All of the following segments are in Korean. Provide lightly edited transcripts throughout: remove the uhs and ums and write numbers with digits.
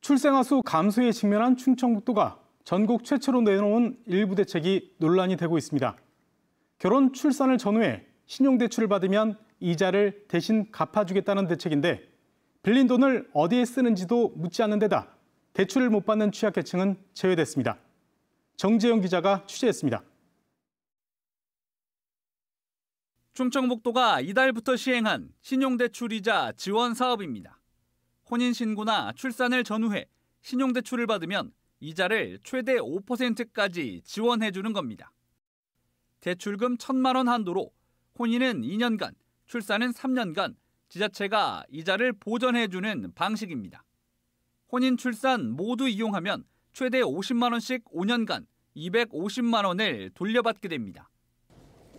출생아 수 감소에 직면한 충청북도가 전국 최초로 내놓은 일부 대책이 논란이 되고 있습니다. 결혼 출산을 전후해 신용대출을 받으면 이자를 대신 갚아주겠다는 대책인데 빌린 돈을 어디에 쓰는지도 묻지 않는 데다 대출을 못 받는 취약계층은 제외됐습니다. 정재영 기자가 취재했습니다. 충청북도가 이달부터 시행한 신용대출이자 지원 사업입니다. 혼인신고나 출산을 전후해 신용대출을 받으면 이자를 최대 5%까지 지원해주는 겁니다. 대출금 1,000만 원 한도로 혼인은 2년간, 출산은 3년간 지자체가 이자를 보전해주는 방식입니다. 혼인, 출산 모두 이용하면 최대 50만 원씩 5년간 250만 원을 돌려받게 됩니다.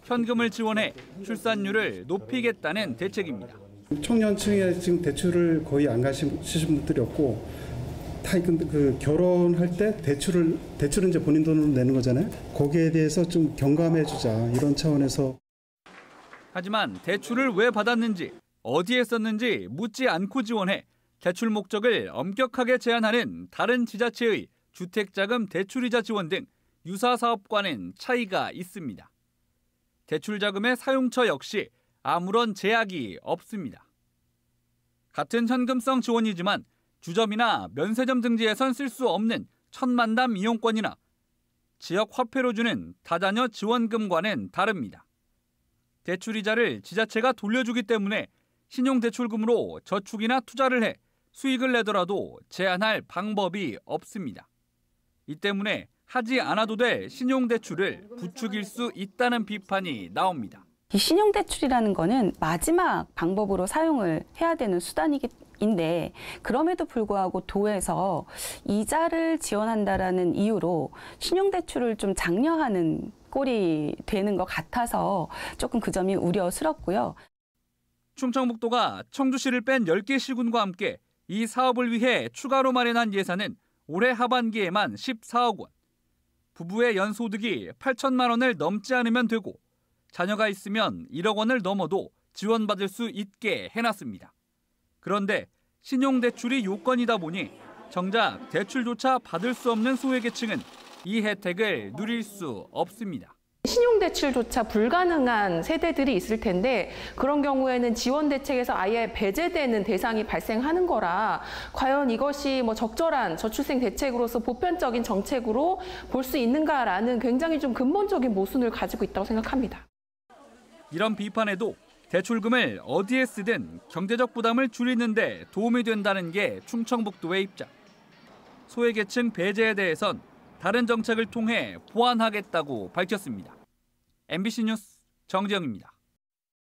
현금을 지원해 출산율을 높이겠다는 대책입니다. 청년층에 지금 대출을 거의 안 가시신 분들이 없고 다 결혼할 때 대출은 이제 본인 돈으로 내는 거잖아요. 거기에 대해서 좀 경감해주자 이런 차원에서. 하지만 대출을 왜 받았는지 어디에 썼는지 묻지 않고 지원해 대출 목적을 엄격하게 제한하는 다른 지자체의 주택자금 대출이자 지원 등 유사 사업과는 차이가 있습니다. 대출자금의 사용처 역시 아무런 제약이 없습니다. 같은 현금성 지원이지만 주점이나 면세점 등지에선 쓸 수 없는 천만담 이용권이나 지역 화폐로 주는 다자녀 지원금과는 다릅니다. 대출이자를 지자체가 돌려주기 때문에 신용대출금으로 저축이나 투자를 해 수익을 내더라도 제한할 방법이 없습니다. 이 때문에 하지 않아도 될 신용대출을 부추길 수 있다는 비판이 나옵니다. 이 신용대출이라는 거는 마지막 방법으로 사용을 해야 되는 수단인데 그럼에도 불구하고 도에서 이자를 지원한다라는 이유로 신용대출을 좀 장려하는 꼴이 되는 것 같아서 조금 그 점이 우려스럽고요. 충청북도가 청주시를 뺀 10개 시군과 함께 이 사업을 위해 추가로 마련한 예산은 올해 하반기에만 14억 원. 부부의 연소득이 8천만 원을 넘지 않으면 되고 자녀가 있으면 1억 원을 넘어도 지원받을 수 있게 해놨습니다. 그런데 신용대출이 요건이다 보니 정작 대출조차 받을 수 없는 소외계층은 이 혜택을 누릴 수 없습니다. 신용대출조차 불가능한 세대들이 있을 텐데 그런 경우에는 지원 대책에서 아예 배제되는 대상이 발생하는 거라 과연 이것이 적절한 저출생 대책으로서 보편적인 정책으로 볼 수 있는가라는 굉장히 좀 근본적인 모순을 가지고 있다고 생각합니다. 이런 비판에도 대출금을 어디에 쓰든 경제적 부담을 줄이는 데 도움이 된다는 게 충청북도의 입장. 소외계층 배제에 대해선 다른 정책을 통해 보완하겠다고 밝혔습니다. MBC 뉴스 정재영입니다.